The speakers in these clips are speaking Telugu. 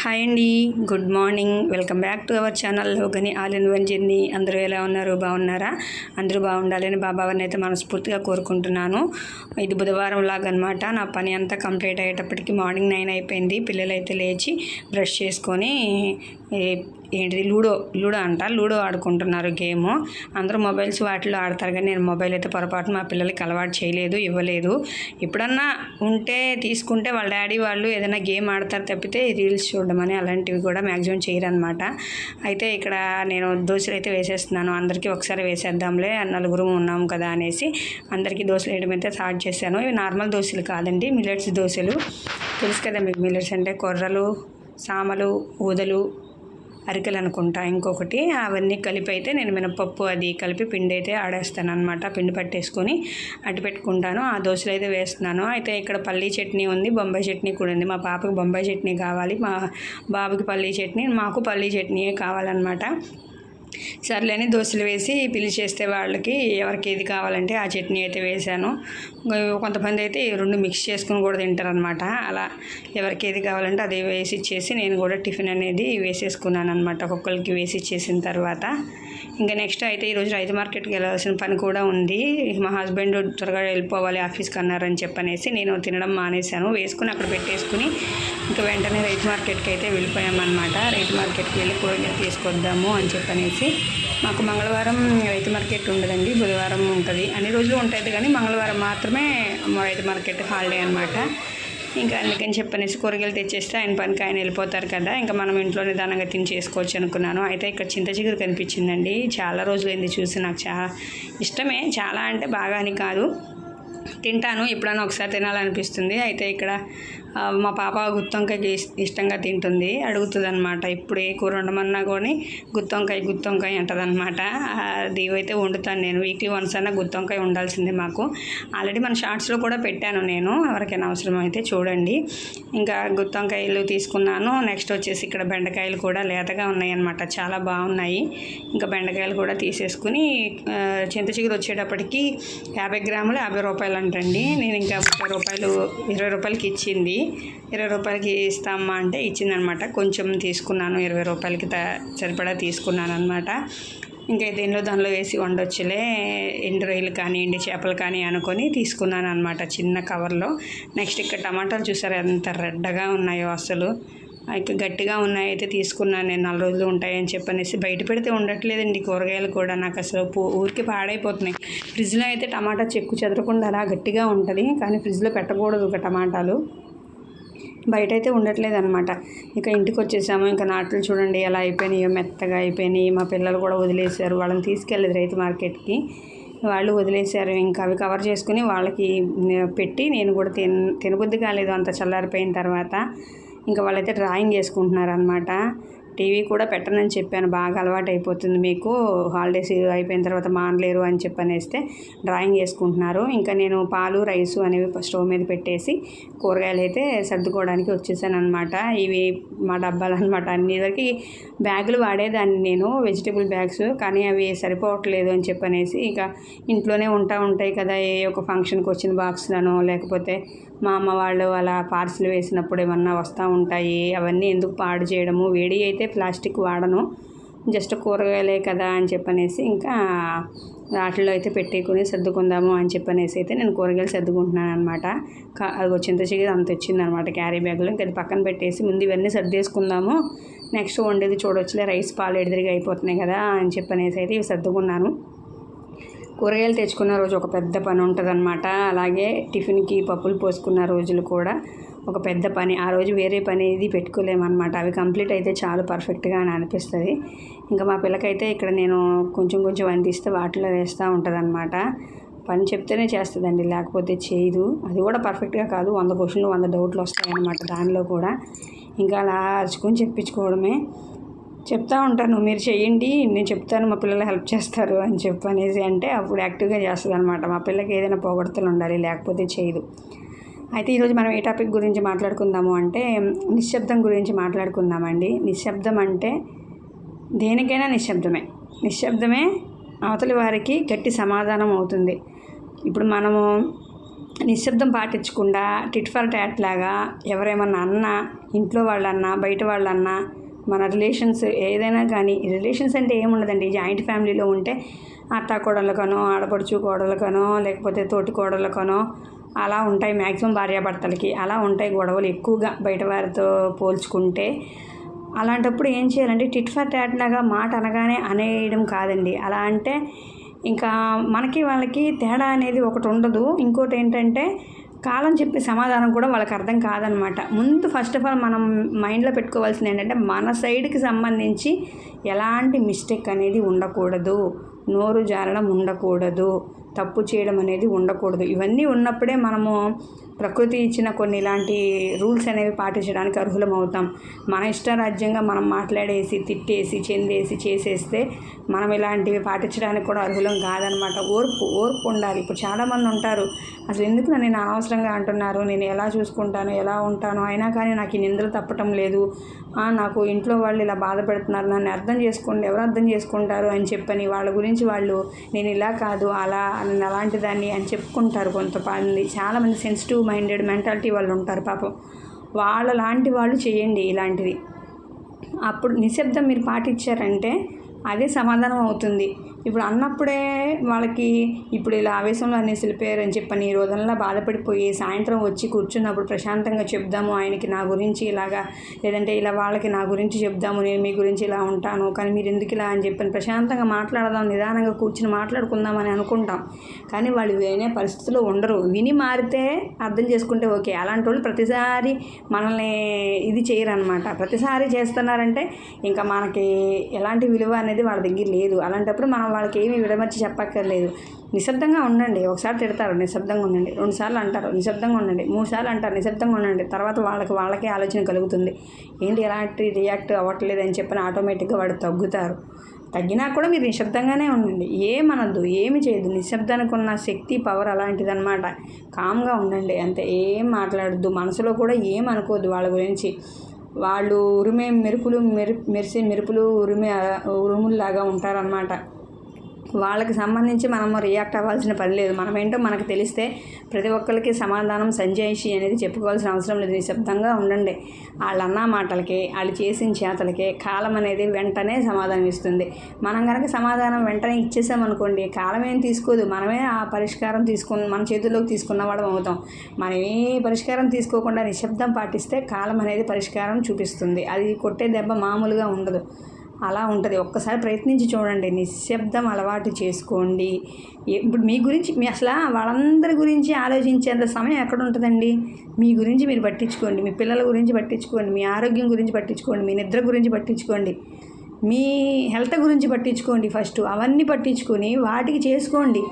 హాయ్ అండి, good morning. Welcome back to our channel లోగని ఆల్ ఇన్ వన్ జర్నీ. అందరూ ఎలా ఉన్నారు? బాగున్నారా? అందరూ బాగుండాలని బాబావారిని అయితే మనస్ఫూర్తిగా కోరుకుంటున్నాను. ఇది బుధవారం లాగా అనమాట. నా పని అంతా కంప్లీట్ అయ్యేటప్పటికి మార్నింగ్ 9 అయిపోయింది. పిల్లలు అయితే లేచి బ్రష్ చేసుకొని ఏంటిది లూడో ఆడుకుంటున్నారు గేము. అందరూ మొబైల్స్ వాటిలో ఆడతారు, కానీ నేను మొబైల్ అయితే పొరపాటు మా పిల్లలకి అలవాటు చేయలేదు, ఇవ్వలేదు. ఎప్పుడన్నా ఉంటే తీసుకుంటే వాళ్ళ డాడీ వాళ్ళు ఏదైనా గేమ్ ఆడతారు తప్పితే రీల్స్ చూడడం అని అలాంటివి కూడా మ్యాక్సిమం చేయరనమాట. అయితే ఇక్కడ నేను దోశలు అయితే వేసేస్తున్నాను. అందరికీ ఒకసారి వేసేద్దాంలే, నలుగురు ఉన్నాం కదా అనేసి అందరికీ దోశలు వేయడం అయితే స్టార్ట్ చేశాను. ఇవి నార్మల్ దోశలు కాదండి, మిల్లెట్స్ దోశలు. తెలుసు కదా మీకు, మిల్లెట్స్ అంటే కొర్రలు, సామలు, ఊదలు, అరికలు అనుకుంటా ఇంకొకటి. అవన్నీ కలిపి అయితే నేను మినపప్పు అది కలిపి పిండి అయితే ఆడేస్తాను అనమాట. పిండి పట్టేసుకొని అటు పెట్టుకుంటాను. ఆ దోశలు అయితే వేస్తున్నాను. అయితే ఇక్కడ పల్లీ చట్నీ ఉంది, బొంబాయి చట్నీ కూడా ఉంది. మా పాపకి బొంబాయి చట్నీ కావాలి, మా బాబుకి పల్లీ చట్నీ, మాకు పల్లీ చట్నీయే కావాలన్నమాట. సర్లేని దోశలు వేసి పిలిచేస్తే వాళ్ళకి ఎవరికి ఏది కావాలంటే ఆ చట్నీ అయితే వేశాను. కొంతమంది అయితే రెండు మిక్స్ చేసుకుని కూడా తింటారనమాట. అలా ఎవరికి ఏది కావాలంటే అది వేసి ఇచ్చేసి నేను కూడా టిఫిన్ అనేది వేసేసుకున్నాను అనమాట. ఒక్కొక్కరికి వేసి ఇచ్చేసిన తర్వాత ఇంకా నెక్స్ట్ అయితే ఈరోజు రైతు మార్కెట్కి వెళ్ళాల్సిన పని కూడా ఉంది. మా హస్బెండ్ త్వరగా వెళ్ళిపోవాలి ఆఫీస్కి అన్నారని చెప్పనేసి నేను తినడం మానేశాను. వేసుకుని అక్కడ పెట్టేసుకుని ఇంకా వెంటనే రైతు మార్కెట్కి అయితే వెళ్ళిపోయామన్నమాట. రైతు మార్కెట్కి వెళ్ళి కూరగాయలు తీసుకొద్దాము అని చెప్పనేసి. మాకు మంగళవారం రైతు మార్కెట్ ఉండదండి, బుధవారం ఉంటుంది. అన్ని రోజులు ఉంటుంది కానీ మంగళవారం మాత్రమే రైతు మార్కెట్ హాలిడే అనమాట. ఇంకా అందుకని చెప్పనేసి కూరగాయలు తెచ్చేస్తే ఆయన పనికి ఆయన వెళ్ళిపోతారు కదా, ఇంకా మనం ఇంట్లో నిదానంగా తిని చేసుకోవచ్చు అనుకున్నాను. అయితే ఇక్కడ చింత చిగురు కనిపించిందండి. చాలా రోజులైంది చూసి. నాకు చాలా ఇష్టమే, చాలా అంటే బాగా అని కాదు, తింటాను, ఎప్పుడైనా ఒకసారి తినాలనిపిస్తుంది. అయితే ఇక్కడ మా పాప గుత్తొంకాయకి ఇష్టంగా తింటుంది, అడుగుతుంది అనమాట. ఇప్పుడు ఏ కూర వండమన్నా కానీ గుత్తొంకాయ అంటదనమాట. అది అయితే వండుతాను నేను. వీక్లీ వన్స్ అన్నా గుత్తొంకాయ ఉండాల్సిందే మాకు. ఆల్రెడీ మన షార్ట్స్లో కూడా పెట్టాను నేను, ఎవరికైనా అవసరం అయితే చూడండి. ఇంకా గుత్తొంకాయలు తీసుకున్నాను. నెక్స్ట్ వచ్చేసి ఇక్కడ బెండకాయలు కూడా లేతగా ఉన్నాయి అనమాట, చాలా బాగున్నాయి. ఇంకా బెండకాయలు కూడా తీసేసుకుని చింత చిగురు వచ్చేటప్పటికి 50 గ్రాములు 50 రూపాయలు అంటండి. నేను ఇంకా 30 రూపాయలు 20 రూపాయలకి ఇచ్చింది. 20 రూపాయలకి ఇస్తామా అంటే ఇచ్చిందనమాట. కొంచెం తీసుకున్నాను, 20 రూపాయలకి సరిపడా తీసుకున్నాను అనమాట. ఇంకా దానిలో వేసి వండొచ్చులే, ఎండు రొయ్యలు కానీ ఎండు చేపలు కానీ అనుకొని తీసుకున్నాను అనమాట చిన్న కవర్లో. నెక్స్ట్ ఇక్కడ టమాటాలు చూసారు ఎంత రెడ్డగా ఉన్నాయో, అసలు ఇంకా గట్టిగా ఉన్నాయి. అయితే తీసుకున్నాను నేను, 4 రోజులు ఉంటాయని చెప్పనేసి. బయట పెడితే ఉండట్లేదండి కూరగాయలు కూడా, నాకు అసలు ఊరికి పాడైపోతున్నాయి. ఫ్రిడ్జ్లో అయితే టమాటా చెక్కు చెదరకుండా అలా గట్టిగా ఉంటుంది, కానీ ఫ్రిడ్జ్లో పెట్టకూడదు ఒక టమాటాలు. బయట అయితే ఉండట్లేదు అనమాట. ఇక ఇంటికి వచ్చేసాము. ఇంకా నాట్లు చూడండి ఎలా అయిపోయినాయో, మెత్తగా అయిపోయినాయి. మా పిల్లలు కూడా వదిలేశారు, వాళ్ళని తీసుకెళ్ళలేదు రైతు మార్కెట్కి, వాళ్ళు వదిలేశారు. ఇంకా అవి కవర్ చేసుకుని వాళ్ళకి పెట్టి నేను కూడా తినబుద్ధి కాలేదు అంత చల్లారిపోయిన తర్వాత. ఇంకా వాళ్ళైతే డ్రాయింగ్ చేసుకుంటున్నారు అనమాట. టీవీ కూడా పెట్టనని చెప్పాను, బాగా అలవాటు అయిపోతుంది మీకు, హాలిడేస్ అయిపోయిన తర్వాత మానలేరు అని చెప్పనేస్తే డ్రాయింగ్ చేసుకుంటున్నారు. ఇంకా నేను పాలు రైసు అనేవి స్టవ్ మీద పెట్టేసి కూరగాయలు అయితే సర్దుకోవడానికి వచ్చేసాను అనమాట. ఇవి మా డబ్బాలు అనమాట. అన్ని వరకు బ్యాగులు వాడేదాన్ని నేను, వెజిటేబుల్ బ్యాగ్స్, కానీ అవి సరిపోవట్లేదు అని చెప్పనేసి ఇక ఇంట్లోనే ఉంటాయి కదా, ఏ ఒక ఫంక్షన్కి వచ్చిన బాక్స్లను, లేకపోతే మా అమ్మ వాళ్ళు అలా పార్సిల్ వేసినప్పుడు ఏమన్నా వస్తూ ఉంటాయి, అవన్నీ ఎందుకు పాడు చేయడము, వేడి అయితే ప్లాస్టిక్ వాడను, జస్ట్ కూరగాయలే కదా అని చెప్పనేసి ఇంకా వాటిలో అయితే పెట్టుకుని సర్దుకుందాము అని చెప్పనేసి అయితే నేను కూరగాయలు సర్దుకుంటున్నాను అనమాట. అది చింత చిగురు అంత వచ్చిందనమాట క్యారీ బ్యాగ్లో. ఇంకా అది పక్కన పెట్టేసి ముందు ఇవన్నీ సర్దేసుకుందాము, నెక్స్ట్ వండేది చూడవచ్చులే, రైస్ పాలు ఎడిదిరిగా అయిపోతున్నాయి కదా అని చెప్పనేసి అయితే ఇవి సర్దుకున్నాను. కూరగాయలు తెచ్చుకున్న రోజు ఒక పెద్ద పని ఉంటుందన్నమాట. అలాగే టిఫిన్కి పప్పులు పోసుకున్న రోజులు కూడా ఒక పెద్ద పని. ఆ రోజు వేరే పని ఇది పెట్టుకోలేమన్నమాట. అవి కంప్లీట్ అయితే చాలా పర్ఫెక్ట్గా అని అనిపిస్తుంది. ఇంకా మా పిల్లకైతే ఇక్కడ నేను కొంచెం అందిస్తే వాటిలో వేస్తూ ఉంటుందన్నమాట. పని చెప్తేనే చేస్తుందండి, లేకపోతే చేయదు. అది కూడా పర్ఫెక్ట్గా కాదు, 100 క్వశ్చన్లు 100 డౌట్లు వస్తాయన్నమాట దానిలో కూడా. ఇంకా అలా అరుచుకొని చెప్పించుకోవడమే. చెప్తా ఉంటాను, మీరు చేయండి, నేను చెప్తాను, మా పిల్లలు హెల్ప్ చేస్తారు అని చెప్పనేసి అంటే అప్పుడు యాక్టివ్గా చేస్తుంది అనమాట. మా పిల్లకి ఏదైనా పొగడ్తలు ఉండాలి, లేకపోతే చేయదు. అయితే ఈరోజు మనం ఏ టాపిక్ గురించి మాట్లాడుకుందాము అంటే నిశ్శబ్దం గురించి మాట్లాడుకుందామండి. నిశ్శబ్దం అంటే దేనికైనా నిశ్శబ్దమే అవతలి వారికి గట్టి సమాధానం అవుతుంది. ఇప్పుడు మనము నిశ్శబ్దం పాటించకుండా టిట్ ఫర్ టాట్ లాగా ఎవరేమన్నా అన్నా, ఇంట్లో వాళ్ళన్నా బయట వాళ్ళన్నా, మన రిలేషన్స్ ఏదైనా కానీ, రిలేషన్స్ అంటే ఏముండదండి, జాయింట్ ఫ్యామిలీలో ఉంటే అత్త కోడళ్ళకనో, ఆడపడుచు కోడళ్ళకనో, లేకపోతే తోటి కోడళ్ళకనో అలా ఉంటాయి. మ్యాక్సిమం భార్యాభర్తలకి అలా ఉంటాయి గొడవలు ఎక్కువగా బయట వారితో పోల్చుకుంటే. అలాంటప్పుడు ఏం చేయాలంటే టిట్ ఫర్ టాట్ లాగా మాట అనగానే అనేయడం కాదండి. అలా అంటే ఇంకా మనకి వాళ్ళకి తేడా అనేది ఒకటి ఉండదు. ఇంకోటి ఏంటంటే కాలం చెప్పే సమాధానం కూడా వాళ్ళకి అర్థం కాదనమాట. ముందు ఫస్ట్ ఆఫ్ ఆల్ మనం మైండ్లో పెట్టుకోవాల్సింది ఏంటంటే మన సైడ్కి సంబంధించి ఎలాంటి మిస్టేక్ అనేది ఉండకూడదు, నోరు జారడం ఉండకూడదు, తప్పు చేయడం అనేది ఉండకూడదు. ఇవన్నీ ఉన్నప్పుడే మనము ప్రకృతి ఇచ్చిన కొన్ని ఇలాంటి రూల్స్ అనేవి పాటించడానికి అర్హులం అవుతాం. మన ఇష్టరాజ్యంగా మనం మాట్లాడేసి, తిట్టేసి, చెందేసి చేసేస్తే మనం ఇలాంటివి పాటించడానికి కూడా అర్హులం కాదనమాట. ఓర్పు ఉండాలి. ఇప్పుడు చాలామంది ఉంటారు, అసలు ఎందుకు నేను అనవసరంగా అంటున్నారు, నేను ఎలా చూసుకుంటాను, ఎలా ఉంటాను, అయినా కానీ నాకు ఈ నిందలు తప్పటం లేదు, నాకు ఇంట్లో వాళ్ళు ఇలా బాధ పెడుతున్నారు, నన్ను అర్థం చేసుకోండి, ఎవరు అర్థం చేసుకుంటారు అని చెప్పని వాళ్ళ గురించి వాళ్ళు నేను ఇలా కాదు అలా నేను అలాంటి దాన్ని అని చెప్పుకుంటారు. కొంతమంది చాలామంది సెన్సిటివ్ మైండెడ్ మెంటాలిటీ వాళ్ళు ఉంటారు పాపం. వాళ్ళ లాంటి వాళ్ళు చేయండి ఇలాంటిది. అప్పుడు నిశ్శబ్దం మీరు పాటించారంటే అదే సమాధానం అవుతుంది. ఇప్పుడు అన్నప్పుడే వాళ్ళకి ఇప్పుడు ఇలా ఆవేశంలో అనేసి వెళ్ళిపోయారని చెప్పని ఈ రోజుల్లో బాధపడిపోయి సాయంత్రం వచ్చి కూర్చున్నప్పుడు ప్రశాంతంగా చెప్దాము ఆయనకి నా గురించి ఇలాగా, లేదంటే ఇలా వాళ్ళకి నా గురించి చెప్దాము, నేను మీ గురించి ఇలా ఉంటాను కానీ మీరు ఎందుకు ఇలా అని చెప్పని ప్రశాంతంగా మాట్లాడదాం, నిదానంగా కూర్చుని మాట్లాడుకుందామని అనుకుంటాం. కానీ వాళ్ళు వినే పరిస్థితుల్లో ఉండరు. విని మారితే అర్థం చేసుకుంటే ఓకే. అలాంటి వాళ్ళు ప్రతిసారి మనల్ని ఇది చేయరనమాట. ప్రతిసారి చేస్తున్నారంటే ఇంకా మనకి ఎలాంటి విలువ అనేది వాళ్ళ దగ్గర లేదు. అలాంటప్పుడు మనం వాళ్ళకి ఏమీ విడమర్చి చెప్పక్కర్లేదు. నిశ్శబ్దంగా ఉండండి. ఒకసారి తిడతారు, నిశ్శబ్దంగా ఉండండి. 2 సార్లు అంటారు, నిశ్శబ్దంగా ఉండండి. 3 సార్లు అంటారు, నిశ్శబ్దంగా ఉండండి. తర్వాత వాళ్ళకే ఆలోచన కలుగుతుంది, ఏంటి ఎలాంటి రియాక్ట్ అవ్వట్లేదు అని చెప్పని ఆటోమేటిక్గా వాడు తగ్గుతారు. తగ్గినా కూడా మీరు నిశ్శబ్దంగానే ఉండండి. ఏమనద్దు, ఏమి చేయదు. నిశ్శబ్దానికి ఉన్న శక్తి, పవర్ అలాంటిదన్నమాట. కామ్గా ఉండండి అంతే. ఏం మాట్లాడద్దు, మనసులో కూడా ఏం అనుకోవద్దు వాళ్ళ గురించి. వాళ్ళు ఉరిమే మెరుపులు మెరిసే మెరుపులు ఉరుముల్లాగా ఉంటారనమాట. వాళ్ళకి సంబంధించి మనము రియాక్ట్ అవ్వాల్సిన పని లేదు. మనమేంటో మనకు తెలిస్తే ప్రతి ఒక్కరికి సమాధానం సంజాయిషి అనేది చెప్పుకోవాల్సిన అవసరం లేదు. నిశ్శబ్దంగా ఉండండి. వాళ్ళు అన్న మాటలకి, వాళ్ళు చేసిన చేతలకే కాలం అనేది వెంటనే సమాధానం ఇస్తుంది. మనం కనుక సమాధానం వెంటనే ఇచ్చేసామనుకోండి, కాలం ఏం తీసుకోదు. మనమే ఆ పరిష్కారం మన చేతుల్లోకి తీసుకున్న వాళ్ళం అవుతాం. మనం ఏ పరిష్కారం తీసుకోకుండా నిశ్శబ్దం పాటిస్తే కాలం అనేది పరిష్కారం చూపిస్తుంది. అది కొట్టే దెబ్బ మామూలుగా ఉండదు, అలా ఉంటుంది. ఒక్కసారి ప్రయత్నించి చూడండి, నిశ్శబ్దం అలవాటు చేసుకోండి. ఇప్పుడు మీ గురించి అసలు వాళ్ళందరి గురించి ఆలోచించేంత సమయం ఎక్కడ ఉంటుందండి? మీ గురించి మీరు పట్టించుకోండి, మీ పిల్లల గురించి పట్టించుకోండి, మీ ఆరోగ్యం గురించి పట్టించుకోండి, మీ నిద్ర గురించి పట్టించుకోండి, మీ హెల్త్ గురించి పట్టించుకోండి. ఫస్ట్ అవన్నీ పట్టించుకొని వాటికి చేసుకోండి.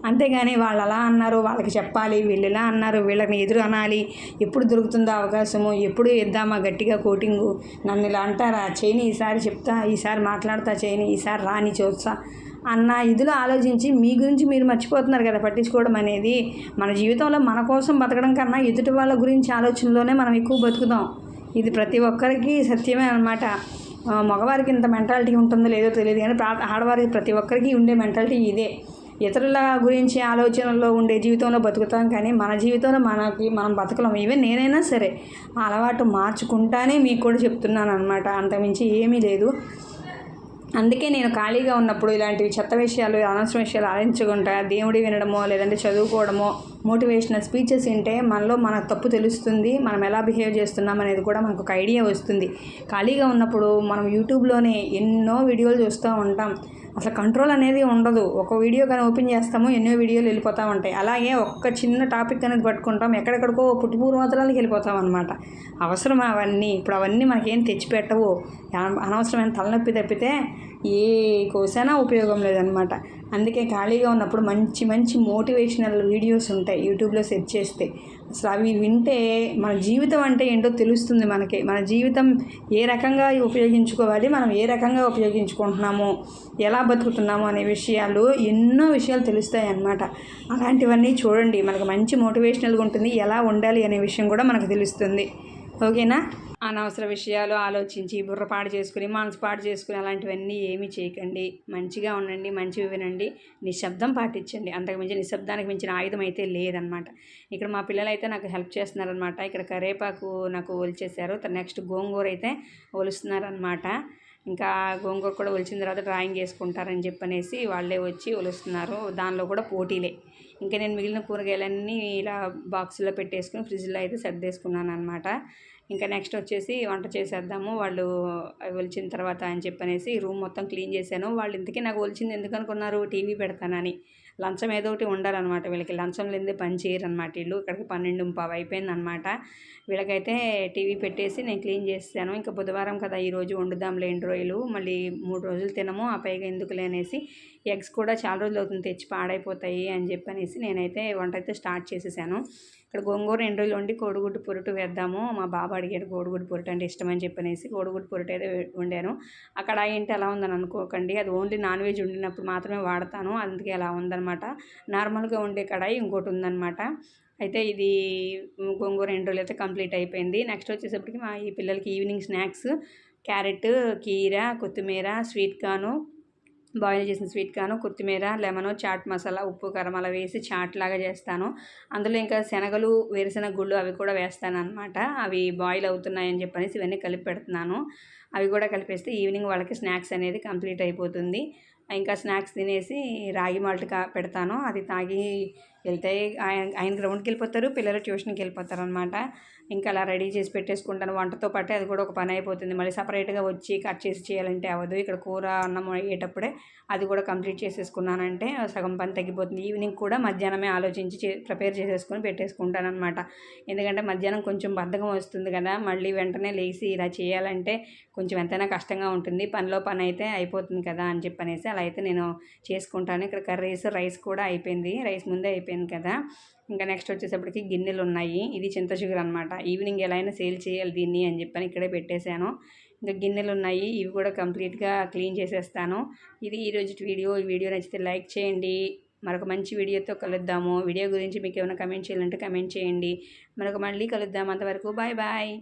అంతేగాని వాళ్ళు అలా అన్నారు వాళ్ళకి చెప్పాలి, వీళ్ళు ఇలా అన్నారు వీళ్ళని ఎదురు అనాలి, ఎప్పుడు దొరుకుతుందో అవకాశము, ఎప్పుడు ఇద్దామా గట్టిగా కోటింగు, నన్ను ఇలా అంటారా చేయని, ఈసారి చెప్తా, ఈసారి మాట్లాడతా చేయని, ఈసారి రాని చూస్తా అన్న ఇదిలో ఆలోచించి మీ గురించి మీరు మర్చిపోతున్నారు కదా. పట్టించుకోవడం అనేది మన జీవితంలో మన కోసం బతకడం కన్నా ఎదుటి వాళ్ళ గురించి ఆలోచనలోనే మనం ఎక్కువ బతుకుతాం. ఇది ప్రతి ఒక్కరికి సత్యమే అన్నమాట. మగవారికి ఇంత మెంటాలిటీ ఉంటుందో లేదో తెలియదు కానీ ఆడవారికి ప్రతి ఒక్కరికి ఉండే మెంటాలిటీ ఇదే. ఇతరుల గురించి ఆలోచనల్లో ఉండే జీవితంలో బతుకుతాం కానీ మన జీవితంలో మనం బతకలేం. ఈవెన్ నేనైనా సరే ఆ అలవాటు మార్చుకుంటానే మీకు కూడా చెప్తున్నాను అనమాట. అంతకుమించి ఏమీ లేదు. అందుకే నేను ఖాళీగా ఉన్నప్పుడు ఇలాంటివి చెత్త విషయాలు, అనవసర విషయాలు ఆలోచించకుండా దేవుడి వినడమో లేదంటే చదువుకోవడమో, మోటివేషనల్ స్పీచెస్ వింటే మనలో మన తప్పు తెలుస్తుంది, మనం ఎలా బిహేవ్ చేస్తున్నాం అనేది కూడా మనకు ఒక ఐడియా వస్తుంది. ఖాళీగా ఉన్నప్పుడు మనం యూట్యూబ్లోనే ఎన్నో వీడియోలు చూస్తూ ఉంటాం. అసలు కంట్రోల్ అనేది ఉండదు. ఒక వీడియో కానీ ఓపెన్ చేస్తాము, ఎన్నో వీడియోలు వెళ్ళిపోతూ ఉంటాయి. అలాగే ఒక్క చిన్న టాపిక్ అనేది పట్టుకుంటాం, ఎక్కడెక్కడికో పుట్టుపూర్వతరాలకి వెళ్ళిపోతాం అనమాట. అవసరం అవన్నీ? ఇప్పుడు అవన్నీ మనకేం తెచ్చిపెట్టవు. అనవసరమైన తలనొప్పి తప్పితే ఏ కోసైనా ఉపయోగం లేదనమాట. అందుకే ఖాళీగా ఉన్నప్పుడు మంచి మంచి మోటివేషనల్ వీడియోస్ ఉంటాయి యూట్యూబ్లో సెర్చ్ చేస్తే. అసలు అవి వింటే మన జీవితం అంటే ఏంటో తెలుస్తుంది మనకి. మన జీవితం ఏ రకంగా ఉపయోగించుకోవాలి, మనం ఏ రకంగా ఉపయోగించుకుంటున్నాము, ఎలా బతుకుతున్నాము అనే విషయాలు, ఎన్నో విషయాలు తెలుస్తాయి అన్నమాట. అలాంటివన్నీ చూడండి, మనకు మంచి మోటివేషనల్గా ఉంటుంది. ఎలా ఉండాలి అనే విషయం కూడా మనకు తెలుస్తుంది. ఓకేనా? అనవసర విషయాలు ఆలోచించి బుర్ర పాడు చేసుకుని మనసు పాడు చేసుకుని అలాంటివన్నీ ఏమీ చేయకండి. మంచిగా ఉండండి, మంచివి వినండి, నిశ్శబ్దం పాటించండి. అంతకుమించి నిశ్శబ్దానికి మించిన ఆయుధం అయితే లేదనమాట. ఇక్కడ మా పిల్లలైతే నాకు హెల్ప్ చేస్తున్నారనమాట. ఇక్కడ కరివేపాకు నాకు ఒలిచేశారు. నెక్స్ట్ గోంగూర అయితే ఒలుస్తున్నారనమాట. ఇంకా గోంగూర కూడా ఒలిచిన తర్వాత డ్రాయింగ్ చేసుకుంటారని చెప్పనేసి వాళ్ళే వచ్చి ఒలుస్తున్నారు. దానిలో కూడా పోటీలే. ఇంకా నేను మిగిలిన కూరగాయలన్నీ ఇలా బాక్సులో పెట్టేసుకుని ఫ్రిడ్జ్లో అయితే సర్దేసుకున్నాను అనమాట. ఇంకా నెక్స్ట్ వచ్చేసి వంట చేసేద్దాము వాళ్ళు ఒలిచిన తర్వాత అని చెప్పనేసి రూమ్ మొత్తం క్లీన్ చేశాను. వాళ్ళు ఇంతకీ నాకు ఒలిచింది ఎందుకు అనుకున్నారు? టీవీ పెడతానని. లంచం ఏదో ఒకటి ఉండాలన్నమాట వీళ్ళకి. లంచం లేనిదే పని చేయరనమాట వీళ్ళు. ఇక్కడికి 12:15 అయిపోయిందనమాట. వీళ్ళకైతే టీవీ పెట్టేసి నేను క్లీన్ చేసాను. ఇంకా బుధవారం కదా ఈరోజు వండుదాంలే 2 రోజులు, మళ్ళీ 3 రోజులు తినము, ఆ పైగా ఎందుకులే అనేసి ఎగ్స్ కూడా చాలా రోజులు అవుతుంది తెచ్చి పాడైపోతాయి అని చెప్పనేసి నేనైతే వంట అయితే స్టార్ట్ చేసేసాను. ఇక్కడ గోంగూర 2 రోజులు వండి కోడిగుడ్డు పొరుటు వేద్దాము. మా బాబు అడిగాడు కోడిగుడ్డు పొరుటు అంటే ఇష్టమని చెప్పనేసి కోడిగుడ్డు పొరుటు అయితే వండాను. అక్కడ ఏంటి అలా ఉందని అనుకోకండి, అది ఓన్లీ నాన్ వెజ్ వండినప్పుడు మాత్రమే వాడతాను, అందుకే అలా ఉందన్నమాట. నార్మల్గా వండే కడాయి ఇంకోటి ఉందన్నమాట. అయితే ఇది గోంగూర 2 రోజులు అయితే కంప్లీట్ అయిపోయింది. నెక్స్ట్ వచ్చేసప్పటికి మా ఈ పిల్లలకి ఈవినింగ్ స్నాక్స్ క్యారెట్, కీర, కొత్తిమీర, స్వీట్ కార్ను, బాయిల్ చేసిన స్వీట్ కార్న్, కొత్తిమీర, లెమను, చాట్ మసాలా, ఉప్పు, కారం అలా వేసి చాట్ లాగా చేస్తాను. అందులో ఇంకా శనగలు, వేరుశెనగ గుళ్ళు అవి కూడా వేస్తానన్నమాట. అవి బాయిల్ అవుతున్నాయని చెప్పనేసి ఇవన్నీ కలిపి పెడుతున్నాను. అవి కూడా కలిపేస్తే ఈవినింగ్ వాళ్ళకి స్నాక్స్ అనేది కంప్లీట్ అయిపోతుంది. ఇంకా స్నాక్స్ తినేసి రాగి మాల్ట్ పెడతాను. అది తాగి వెళ్తే ఆయన గ్రౌండ్కి వెళ్ళిపోతారు, పిల్లలు ట్యూషన్కి వెళ్ళిపోతారు అనమాట. ఇంకా అలా రెడీ చేసి పెట్టేసుకుంటాను. వంటతో పాటే అది కూడా ఒక పని అయిపోతుంది. మళ్ళీ సపరేట్గా వచ్చి కట్ చేసి చేయాలంటే అవ్వదు. ఇక్కడ కూర అన్నం అయ్యేటప్పుడే అది కూడా కంప్లీట్ చేసేసుకున్నానంటే సగం పని తగ్గిపోతుంది. ఈవినింగ్ కూడా మధ్యాహ్నమే ఆలోచించి ప్రిపేర్ చేసేసుకొని పెట్టేసుకుంటాను అనమాట. ఎందుకంటే మధ్యాహ్నం కొంచెం బద్ధకం వస్తుంది కదా, మళ్ళీ వెంటనే లేచి ఇలా చేయాలంటే కొంచెం ఎంతైనా కష్టంగా ఉంటుంది. పనిలో పని అయితే అయిపోతుంది కదా అని చెప్పనేసి అలా అయితే నేను చేసుకుంటాను. ఇక్కడ కర్రీస్, రైస్ కూడా అయిపోయింది. రైస్ ముందే అయిపోయింది కదా. ఇంకా నెక్స్ట్ వచ్చేసప్పటికి గిన్నెలు ఉన్నాయి. ఇది చింత చిగురు అనమాట. ఈవినింగ్ ఎలా అయినా సేల్ చేయాలి దీన్ని అని చెప్పని ఇక్కడే పెట్టేశాను. ఇంకా గిన్నెలు ఉన్నాయి, ఇవి కూడా కంప్లీట్గా క్లీన్ చేసేస్తాను. ఇది ఈరోజు వీడియో. ఈ వీడియో నచ్చితే లైక్ చేయండి. మరొక మంచి వీడియోతో కలుద్దాము. వీడియో గురించి మీకు ఏమైనా కమెంట్ చేయాలంటే కమెంట్ చేయండి. మళ్ళీ కలుద్దాం. అంతవరకు బాయ్ బాయ్.